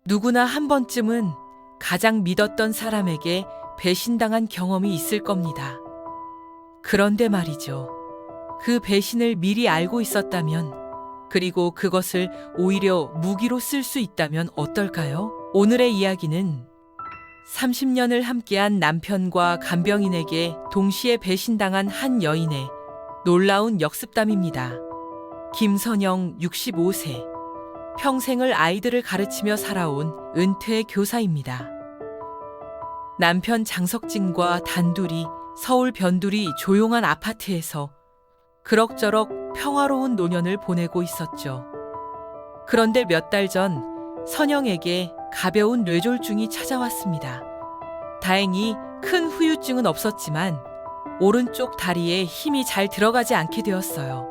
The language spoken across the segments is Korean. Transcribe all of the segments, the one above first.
누구나 한 번쯤은 가장 믿었던 사람에게 배신당한 경험이 있을 겁니다. 그런데 말이죠. 그 배신을 미리 알고 있었다면, 그리고 그것을 오히려 무기로 쓸 수 있다면 어떨까요? 오늘의 이야기는 30년을 함께한 남편과 간병인에게 동시에 배신당한 한 여인의 놀라운 역습담입니다. 김선영 65세. 평생을 아이들을 가르치며 살아온 은퇴 교사입니다. 남편 장석진과 단둘이 서울 변두리 조용한 아파트에서 그럭저럭 평화로운 노년을 보내고 있었죠. 그런데 몇 달 전 선영에게 가벼운 뇌졸중이 찾아왔습니다. 다행히 큰 후유증은 없었지만 오른쪽 다리에 힘이 잘 들어가지 않게 되었어요.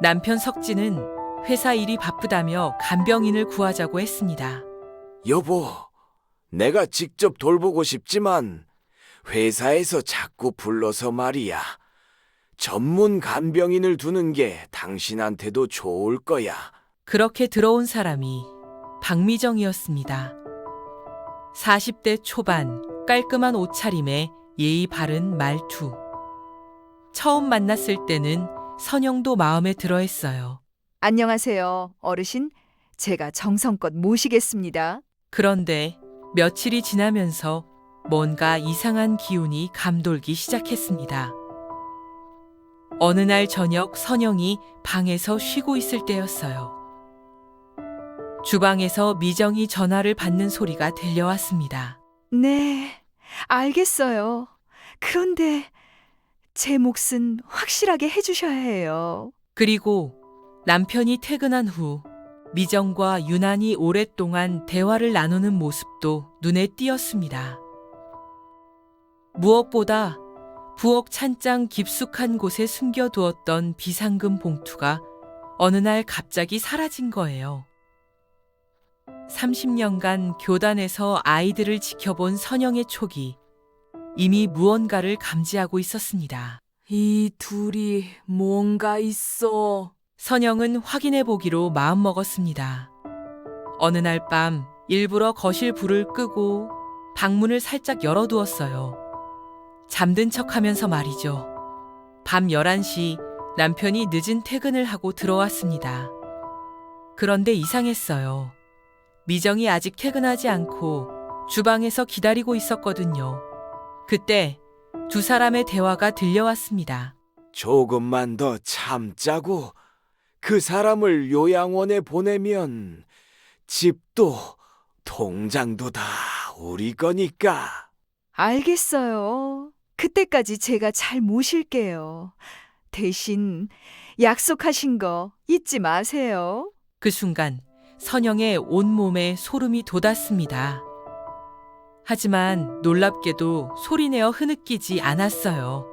남편 석진은 회사 일이 바쁘다며 간병인을 구하자고 했습니다. 여보, 내가 직접 돌보고 싶지만 회사에서 자꾸 불러서 말이야. 전문 간병인을 두는 게 당신한테도 좋을 거야. 그렇게 들어온 사람이 박미정이었습니다. 40대 초반, 깔끔한 옷차림에 예의 바른 말투. 처음 만났을 때는 선영도 마음에 들어 했어요. 안녕하세요, 어르신. 제가 정성껏 모시겠습니다. 그런데 며칠이 지나면서 뭔가 이상한 기운이 감돌기 시작했습니다. 어느 날 저녁 선영이 방에서 쉬고 있을 때였어요. 주방에서 미정이 전화를 받는 소리가 들려왔습니다. 네, 알겠어요. 그런데 제 몫은 확실하게 해주셔야 해요. 그리고 남편이 퇴근한 후 미정과 유난히 오랫동안 대화를 나누는 모습도 눈에 띄었습니다. 무엇보다 부엌 찬장 깊숙한 곳에 숨겨두었던 비상금 봉투가 어느 날 갑자기 사라진 거예요. 30년간 교단에서 아이들을 지켜본 선영의 촉이 이미 무언가를 감지하고 있었습니다. 이 둘이 뭔가 있어. 선영은 확인해 보기로 마음먹었습니다. 어느 날 밤 일부러 거실 불을 끄고 방문을 살짝 열어두었어요. 잠든 척하면서 말이죠. 밤 11시 남편이 늦은 퇴근을 하고 들어왔습니다. 그런데 이상했어요. 미정이 아직 퇴근하지 않고 주방에서 기다리고 있었거든요. 그때 두 사람의 대화가 들려왔습니다. 조금만 더 참자고 그 사람을 요양원에 보내면 집도 통장도 다 우리 거니까. 알겠어요. 그때까지 제가 잘 모실게요. 대신 약속하신 거 잊지 마세요. 그 순간 선영의 온몸에 소름이 돋았습니다. 하지만 놀랍게도 소리내어 흐느끼지 않았어요.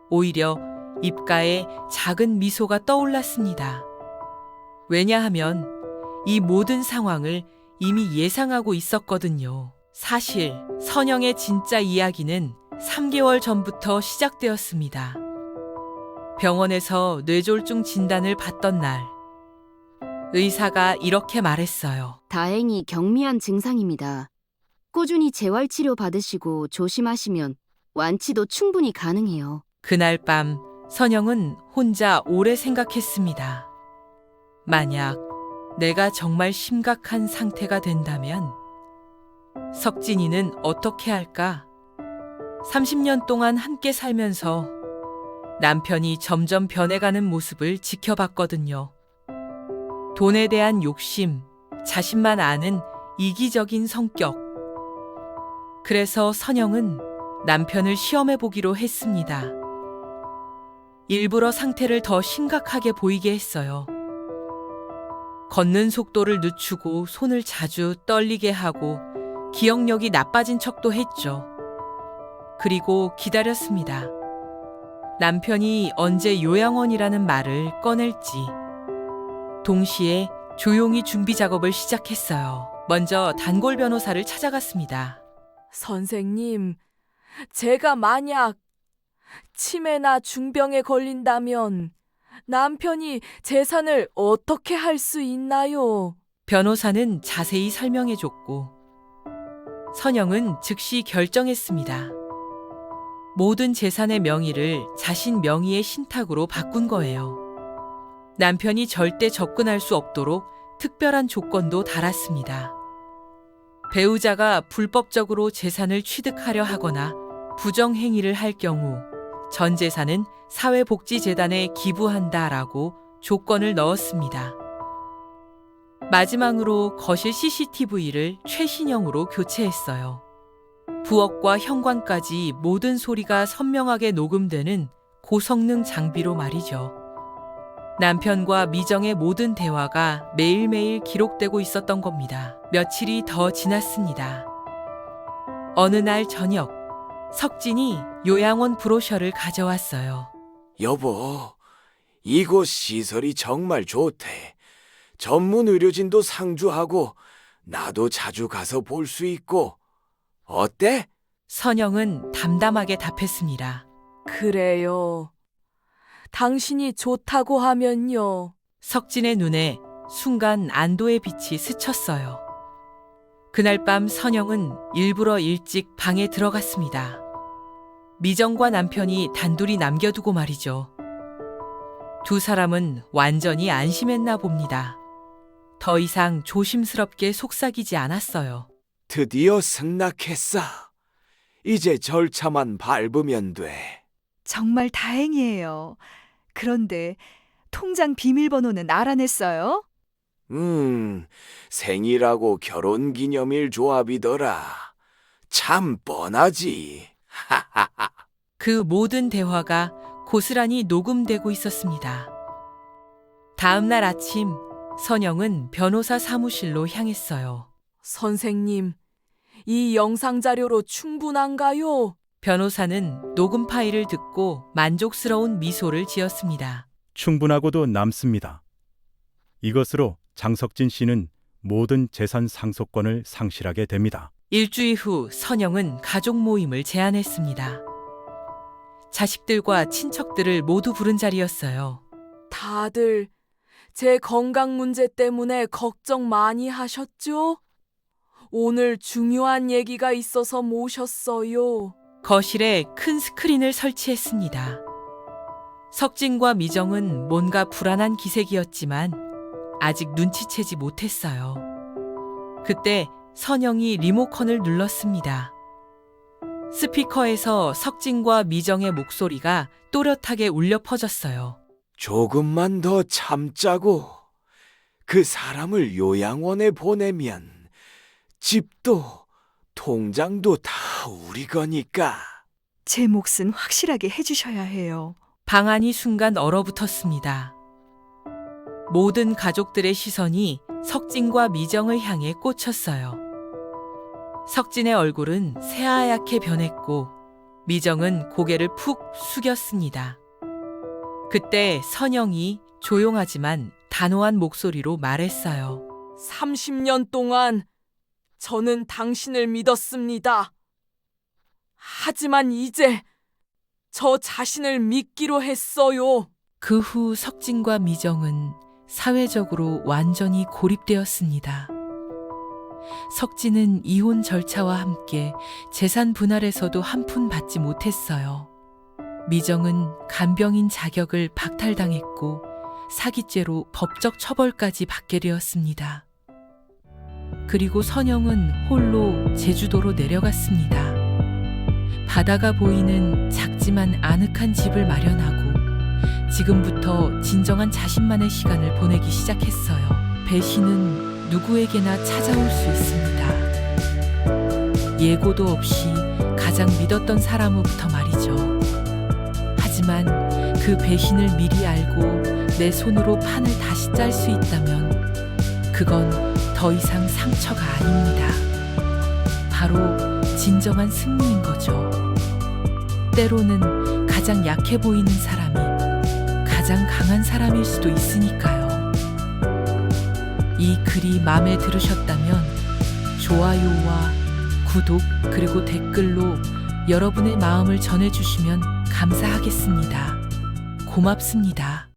오히려 입가에 작은 미소가 떠올랐습니다. 왜냐하면 이 모든 상황을 이미 예상하고 있었거든요. 사실 선영의 진짜 이야기는 3개월 전부터 시작되었습니다. 병원에서 뇌졸중 진단을 받던 날, 의사가 이렇게 말했어요. 다행히 경미한 증상입니다. 꾸준히 재활치료 받으시고 조심하시면 완치도 충분히 가능해요. 그날 밤 선영은 혼자 오래 생각했습니다. 만약 내가 정말 심각한 상태가 된다면 석진이는 어떻게 할까? 30년 동안 함께 살면서 남편이 점점 변해가는 모습을 지켜봤거든요. 돈에 대한 욕심, 자신만 아는 이기적인 성격. 그래서 선영은 남편을 시험해보기로 했습니다. 일부러 상태를 더 심각하게 보이게 했어요. 걷는 속도를 늦추고 손을 자주 떨리게 하고 기억력이 나빠진 척도 했죠. 그리고 기다렸습니다. 남편이 언제 요양원이라는 말을 꺼낼지. 동시에 조용히 준비 작업을 시작했어요. 먼저 단골 변호사를 찾아갔습니다. 선생님, 제가 만약 치매나 중병에 걸린다면 남편이 재산을 어떻게 할 수 있나요? 변호사는 자세히 설명해줬고 선영은 즉시 결정했습니다. 모든 재산의 명의를 자신 명의의 신탁으로 바꾼 거예요. 남편이 절대 접근할 수 없도록 특별한 조건도 달았습니다. 배우자가 불법적으로 재산을 취득하려 하거나 부정행위를 할 경우 전 재산은 사회복지재단에 기부한다라고 조건을 넣었습니다. 마지막으로 거실 CCTV를 최신형으로 교체했어요. 부엌과 현관까지 모든 소리가 선명하게 녹음되는 고성능 장비로 말이죠. 남편과 미정의 모든 대화가 매일매일 기록되고 있었던 겁니다. 며칠이 더 지났습니다. 어느 날 저녁, 석진이 요양원 브로셔를 가져왔어요. 여보, 이곳 시설이 정말 좋대. 전문 의료진도 상주하고 나도 자주 가서 볼 수 있고. 어때? 선영은 담담하게 답했습니다. 그래요. 당신이 좋다고 하면요. 석진의 눈에 순간 안도의 빛이 스쳤어요. 그날 밤 선영은 일부러 일찍 방에 들어갔습니다. 미정과 남편이 단둘이 남겨두고 말이죠. 두 사람은 완전히 안심했나 봅니다. 더 이상 조심스럽게 속삭이지 않았어요. 드디어 승낙했어. 이제 절차만 밟으면 돼. 정말 다행이에요. 그런데 통장 비밀번호는 알아냈어요? 생일하고 결혼기념일 조합이더라. 참 뻔하지. 그 모든 대화가 고스란히 녹음되고 있었습니다. 다음 날 아침, 선영은 변호사 사무실로 향했어요. 선생님, 이 영상 자료로 충분한가요? 변호사는 녹음 파일을 듣고 만족스러운 미소를 지었습니다. 충분하고도 남습니다. 이것으로 장석진 씨는 모든 재산 상속권을 상실하게 됩니다. 일주일 후 선영은 가족 모임을 제안했습니다. 자식들과 친척들을 모두 부른 자리였어요. 다들 제 건강 문제 때문에 걱정 많이 하셨죠? 오늘 중요한 얘기가 있어서 모셨어요. 거실에 큰 스크린을 설치했습니다. 석진과 미정은 뭔가 불안한 기색이었지만 아직 눈치채지 못했어요. 그때 선영이 리모컨을 눌렀습니다. 스피커에서 석진과 미정의 목소리가 또렷하게 울려 퍼졌어요. 조금만 더 참자고. 그 사람을 요양원에 보내면 집도 통장도 다 우리 거니까. 제 몫은 확실하게 해주셔야 해요. 방안이 순간 얼어붙었습니다. 모든 가족들의 시선이 석진과 미정을 향해 꽂혔어요. 석진의 얼굴은 새하얗게 변했고 미정은 고개를 푹 숙였습니다. 그때 선영이 조용하지만 단호한 목소리로 말했어요. 30년 동안 저는 당신을 믿었습니다. 하지만 이제 저 자신을 믿기로 했어요. 그 후 석진과 미정은 사회적으로 완전히 고립되었습니다. 석진은 이혼 절차와 함께 재산 분할에서도 한 푼 받지 못했어요. 미정은 간병인 자격을 박탈당했고 사기죄로 법적 처벌까지 받게 되었습니다. 그리고 선영은 홀로 제주도로 내려갔습니다. 바다가 보이는 작지만 아늑한 집을 마련하고 지금부터 진정한 자신만의 시간을 보내기 시작했어요. 배신은 누구에게나 찾아올 수 있습니다. 예고도 없이 가장 믿었던 사람으로부터 말이죠. 하지만 그 배신을 미리 알고 내 손으로 판을 다시 짤 수 있다면 그건 더 이상 상처가 아닙니다. 바로 진정한 승리인 거죠. 때로는 가장 약해 보이는 사람이 가장 강한 사람일 수도 있으니까요. 이 글이 마음에 들으셨다면 좋아요와 구독 그리고 댓글로 여러분의 마음을 전해주시면 감사하겠습니다. 고맙습니다.